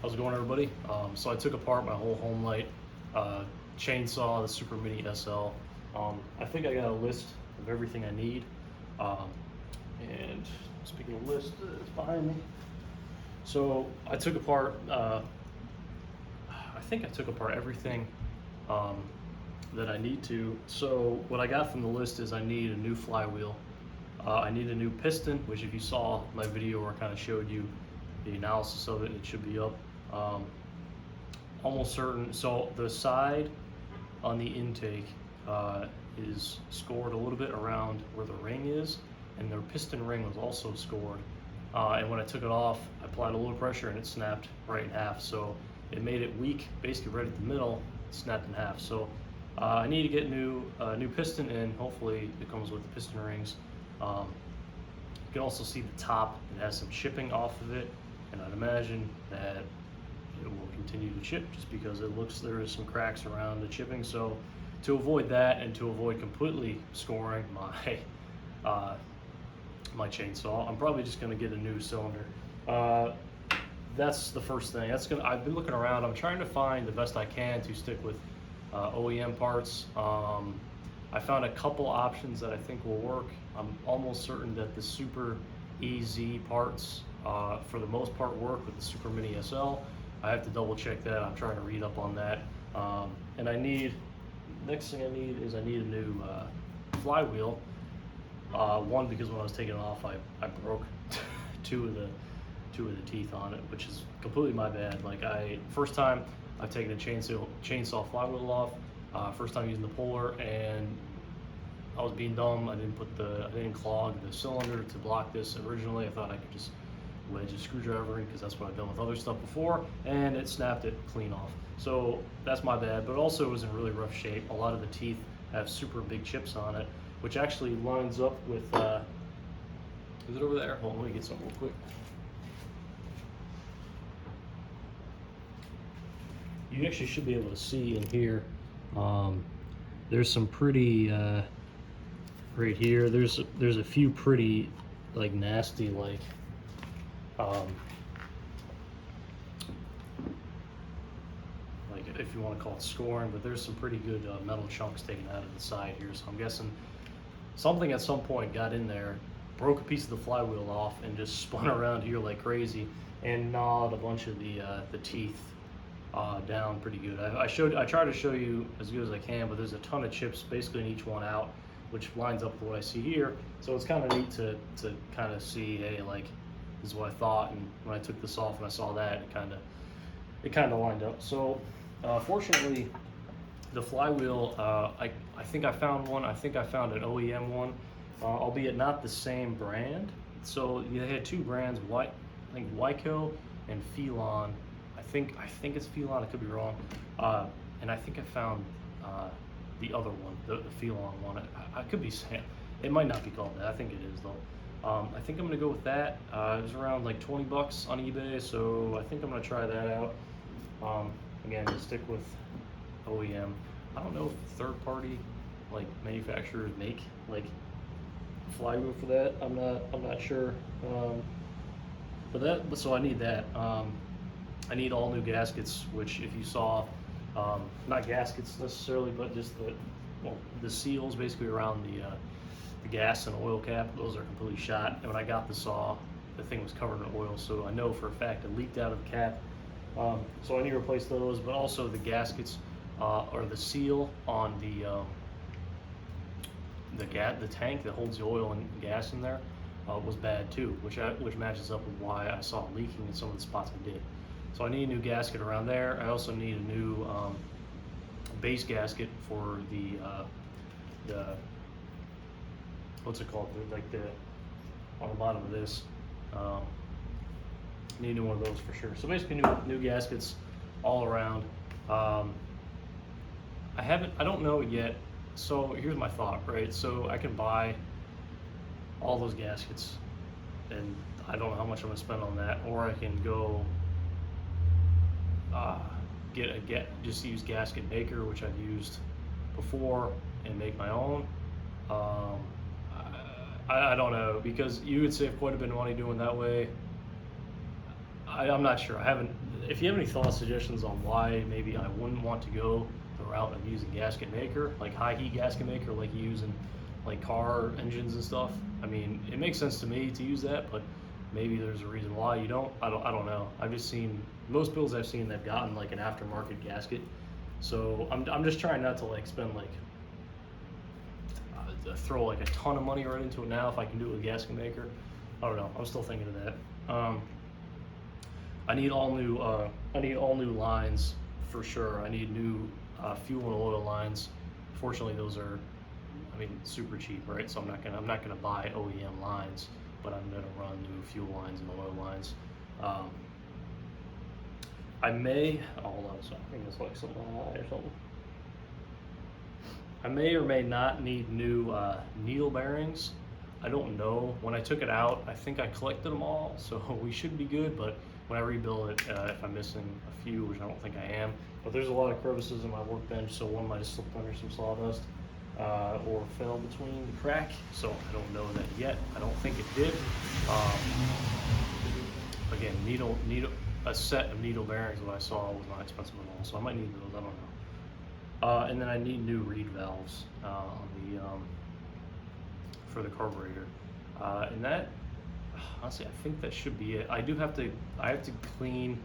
How's it going, everybody? So I took apart my whole Homelite chainsaw, the Super Mini SL. I think I got a list of everything I need. And speaking of list, it's behind me. So I took apart, I think I took apart everything that I need to. So what I got from the list is I need a new flywheel. I need a new piston, which if you saw my video where I kind of showed you the analysis of it, it should be up. Almost certain. So the side on the intake is scored a little bit around where the ring is, and the piston ring was also scored. And when I took it off, I applied a little pressure and it snapped right in half. So it made it weak, basically right at the middle, snapped in half. So I need to get new piston, and hopefully it comes with the piston rings. You can also see the top, it has some chipping off of it, and I'd imagine that it will continue to chip just because it looks there is some cracks around the chipping. So to avoid that and to avoid completely scoring my my chainsaw, I'm probably just going to get a new cylinder. That's the first thing. I've been looking around. I'm trying to find the best I can to stick with OEM parts. I found a couple options that I think will work. I'm almost certain that the Super EZ parts, for the most part, work with the Super Mini SL. I have to double check that. I'm trying to read up on that. And next thing I need is a new flywheel. One, because when I was taking it off, I broke two of the teeth on it, which is completely my bad. Like first time I've taken a chainsaw flywheel off, first time using the puller, and I was being dumb. I didn't clog the cylinder to block this originally. I thought I could just wedge a screwdriver in because that's what I've done with other stuff before, and it snapped it clean off. So that's my bad, but also it was in really rough shape. A lot of the teeth have super big chips on it, which actually lines up with, is it over there? Hold on, let me get something real quick. You actually should be able to see in here, there's some pretty, right here, there's a few pretty, like, nasty, like, if you want to call it scoring, but there's some pretty good metal chunks taken out of the side here. So I'm guessing something at some point got in there, broke a piece of the flywheel off, and just spun around here like crazy and gnawed a bunch of the teeth down pretty good. I try to show you as good as I can, but there's a ton of chips basically in each one out, which lines up with what I see here. So it's kind of neat to kind of see, hey, like, this is what I thought, and when I took this off and I saw that, it kind of lined up. So fortunately, the flywheel, I think I found one. I think I found an OEM one, albeit not the same brand. So they had two brands, I think Wyco and Felon. I think it's Felon. I could be wrong. And I think I found the other one, the Felon one. I could be saying it might not be called that. I think it is though. I think I'm gonna go with that. It was around like 20 bucks on eBay, so I think I'm gonna try that out. Again, just stick with OEM. I don't know if third-party like manufacturers make like flywheel for that. I'm not sure. But so I need that. I need all new gaskets, which if you saw, not gaskets necessarily, but just the seals basically around the gas and oil cap. Those are completely shot. And when I got the saw, the thing was covered in oil, so I know for a fact it leaked out of the cap. So I need to replace those, but also the gaskets or the seal on the tank that holds the oil and gas in there was bad too, which matches up with why I saw it leaking in some of the spots I did. So I need a new gasket around there. I also need a new base gasket for the what's it called? Like on the bottom of this. Need a new one of those for sure. So basically new gaskets all around. I don't know it yet. So here's my thought, right? So I can buy all those gaskets, and I don't know how much I'm gonna spend on that, or I can go just use gasket maker, which I've used before, and make my own. I don't know, because you would save quite a bit of money doing that way. I'm not sure. I haven't. if you have any thoughts, suggestions on why maybe I wouldn't want to go the route of using gasket maker, like high heat gasket maker, like you use in like car engines and stuff. I mean, it makes sense to me to use that, but maybe there's a reason why you don't. I don't know. I've just seen most builds I've seen they've gotten like an aftermarket gasket. So I'm just trying not to like spend like throw like a ton of money right into it now if I can do it with a gasket maker. I don't know. I'm still thinking of that. I need all new lines for sure. I need new fuel and oil lines. Fortunately, those are, I mean, super cheap, right? So I'm not gonna buy OEM lines, but I'm gonna run new fuel lines and oil lines. I may, hold on, so I think it's like something on or something. I may or may not need new needle bearings. I don't know. When I took it out, I think I collected them all, so we should be good, but when I rebuild it, if I'm missing a few, which I don't think I am, but there's a lot of crevices in my workbench, so one might have slipped under some sawdust or fell between the crack, so I don't know that yet. I don't think it did. Again, a set of needle bearings that I saw was not expensive at all, so I might need those, I don't know. And then I need new reed valves on the for the carburetor, and that, honestly, I think that should be it. I have to clean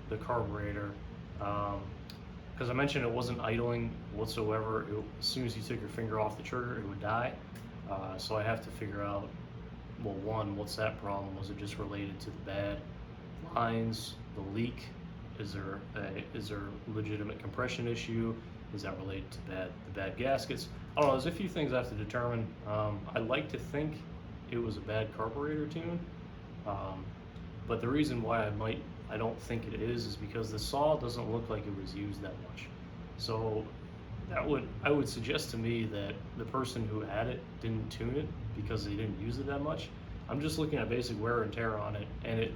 the carburetor because I mentioned it wasn't idling whatsoever. As soon as you took your finger off the trigger, it would die. So I have to figure out, well, one, what's that problem? Was it just related to the bad lines, the leak? Is there a legitimate compression issue? Is that related to the bad gaskets? I don't know. There's a few things I have to determine. I like to think it was a bad carburetor tune, but the reason why I don't think it is because the saw doesn't look like it was used that much. So I would suggest to me that the person who had it didn't tune it because they didn't use it that much. I'm just looking at basic wear and tear on it, and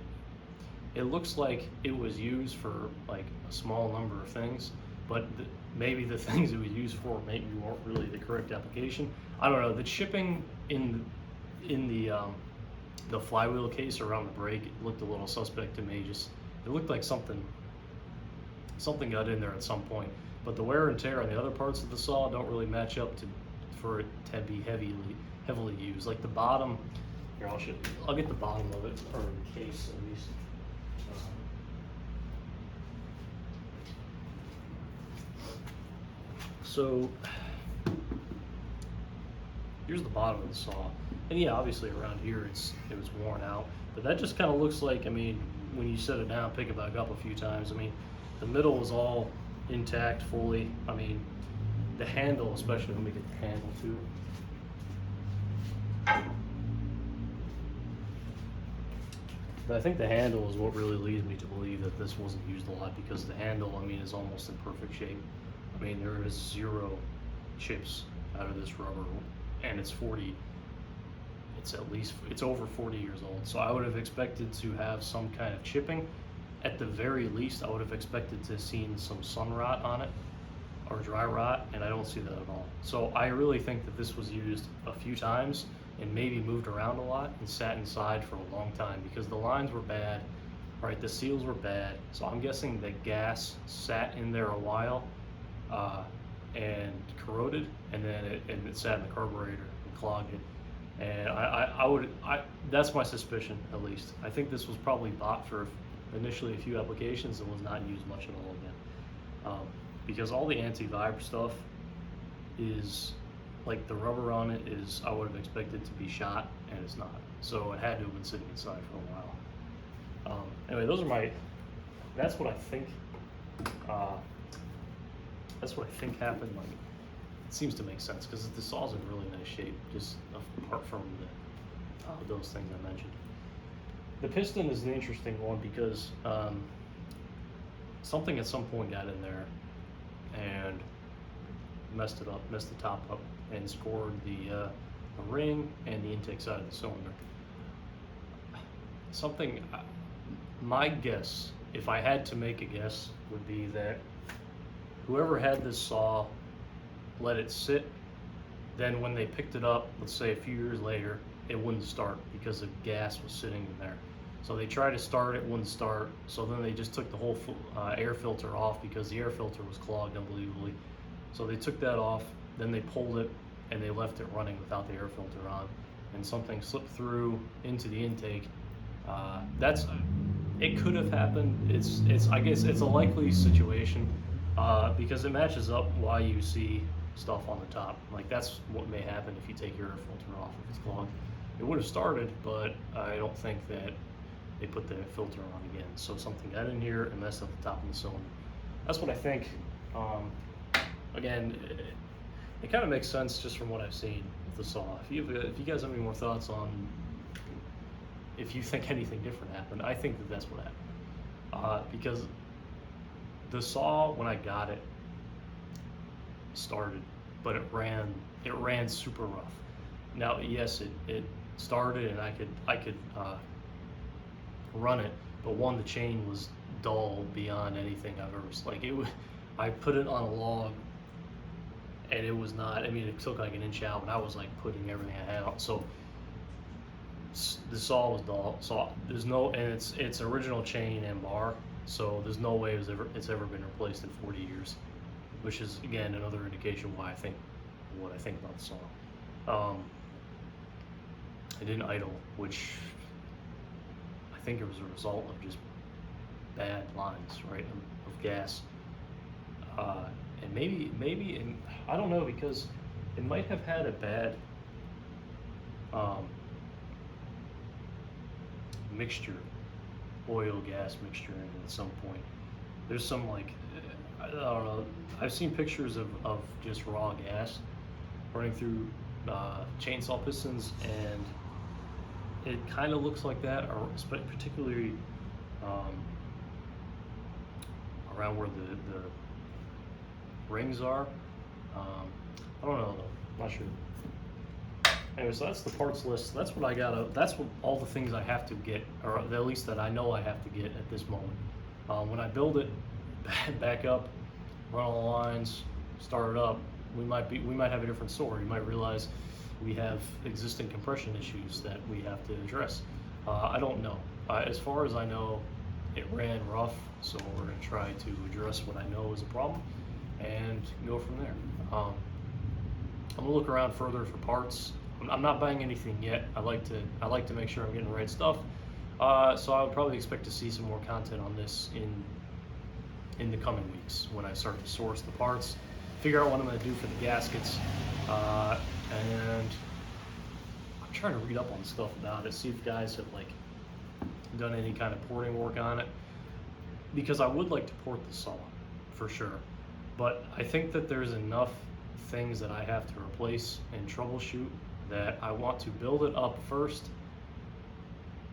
it looks like it was used for like a small number of things, but maybe the things it was used for maybe weren't really the correct application. I don't know. The chipping in the flywheel case around the brake, it looked a little suspect to me. Just it looked like something got in there at some point. But the wear and tear on the other parts of the saw don't really match up for it to be heavily used. Like the bottom, here I'll get the bottom of it, or the case at least. So here's the bottom of the saw, and yeah, obviously around here it was worn out, but that just kind of looks like, I mean, when you set it down, pick it back up a few times, I mean, the middle was all intact fully. I mean, the handle, especially, let me get the handle too. But I think the handle is what really leads me to believe that this wasn't used a lot, because the handle, I mean, is almost in perfect shape. I mean, there is 0 chips out of this rubber, and it's over 40 years old. So I would have expected to have some kind of chipping. At the very least, I would have expected to have seen some sun rot on it, or dry rot, and I don't see that at all. So I really think that this was used a few times and maybe moved around a lot and sat inside for a long time, because the lines were bad, right? The seals were bad. So I'm guessing the gas sat in there a while and corroded, and then it sat in the carburetor and clogged it. And that's my suspicion, at least. I think this was probably bought for initially a few applications and was not used much at all again. Because all the anti-vibe stuff is, like, the rubber on it is, I would have expected to be shot, and it's not. So it had to have been sitting inside for a while. Anyway, that's what I think. That's what I think happened. Like, it seems to make sense because the saw's in really nice shape, just apart from those things I mentioned. The piston is an interesting one because something at some point got in there and messed it up, messed the top up, and scored the ring and the intake side of the cylinder. My guess, if I had to make a guess, would be that whoever had this saw let it sit, then when they picked it up, let's say a few years later, it wouldn't start because the gas was sitting in there. So they tried to start, it wouldn't start. So then they just took the whole air filter off because the air filter was clogged unbelievably. So they took that off, then they pulled it and they left it running without the air filter on. And something slipped through into the intake. It could have happened. I guess it's a likely situation because it matches up why you see stuff on the top. Like that's what may happen if you take your air filter off if it's clogged. It would have started, but I don't think that they put the filter on again. So something got in here and messed up the top of the cylinder. That's what I think. Again, it kind of makes sense just from what I've seen with the saw. If you guys have any more thoughts on if you think anything different happened, I think that that's what happened. Because the saw, when I got it, started, but it ran super rough. Now, yes, it started and I could run it, but one, the chain was dull beyond anything I've ever, I put it on a log and it was not, I mean, it took like an inch out, but I was like putting everything I had out. So the saw was dull. So there's no, and it's original chain and bar, so there's no way it's ever been replaced in 40 years, which is again another indication why I think what I think about the saw. It didn't idle, which I think it was a result of just bad lines, right, of gas. And maybe I don't know, because it might have had a bad mixture, oil gas mixture in it at some point. There's some I don't know, I've seen pictures of just raw gas running through chainsaw pistons, and it kind of looks like that, or particularly around where the rings are. I don't know though, not sure. Anyway, so that's the parts list. That's what I got. That's what all the things I have to get, or at least that I know I have to get at this moment. When I build it back up, run all the lines, start it up, we might have a different story. You might realize we have existing compression issues that we have to address. I don't know. As far as I know, it ran rough, so we're going to try to address what I know is a problem and go from there. I'm gonna look around further for parts. I'm not buying anything yet. I like to make sure I'm getting the right stuff. So I would probably expect to see some more content on this in the coming weeks when I start to source the parts, figure out what I'm going to do for the gaskets, and I'm trying to read up on stuff about it, see if guys have done any kind of porting work on it, because I would like to port the saw for sure, but I think that there's enough things that I have to replace and troubleshoot that I want to build it up first,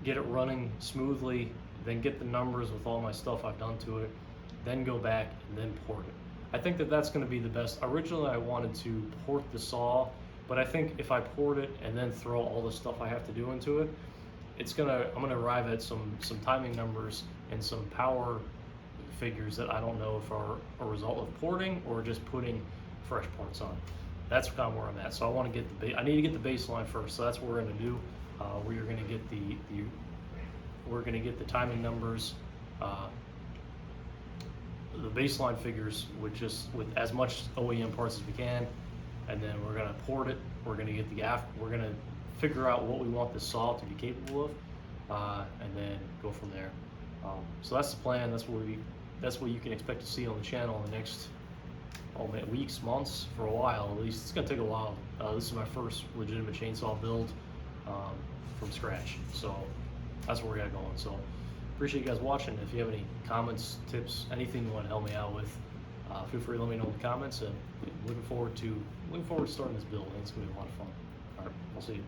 get it running smoothly, then get the numbers with all my stuff I've done to it, then go back and then port it. I think that that's going to be the best. Originally I wanted to port the saw, but I think if I port it and then throw all the stuff I have to do into it, I'm gonna arrive at some timing numbers and some power figures that I don't know if are a result of porting or just putting fresh parts on. That's kind of where I'm at. So I want to get I need to get the baseline first. So that's what we're going to do. We're going to get we're going to get the timing numbers, the baseline figures with as much OEM parts as we can, and then we're going to port it. We're going to get we're going to figure out what we want the saw to be capable of, and then go from there. So that's the plan. That's what you can expect to see on the channel in the next weeks, months, for a while at least. It's gonna take a while. This is my first legitimate chainsaw build from scratch, so that's where we got going. So appreciate you guys watching. If you have any comments, tips, anything you want to help me out with, feel free to let me know in the comments. And looking forward to starting this build. I think it's gonna be a lot of fun. All right, I'll see you.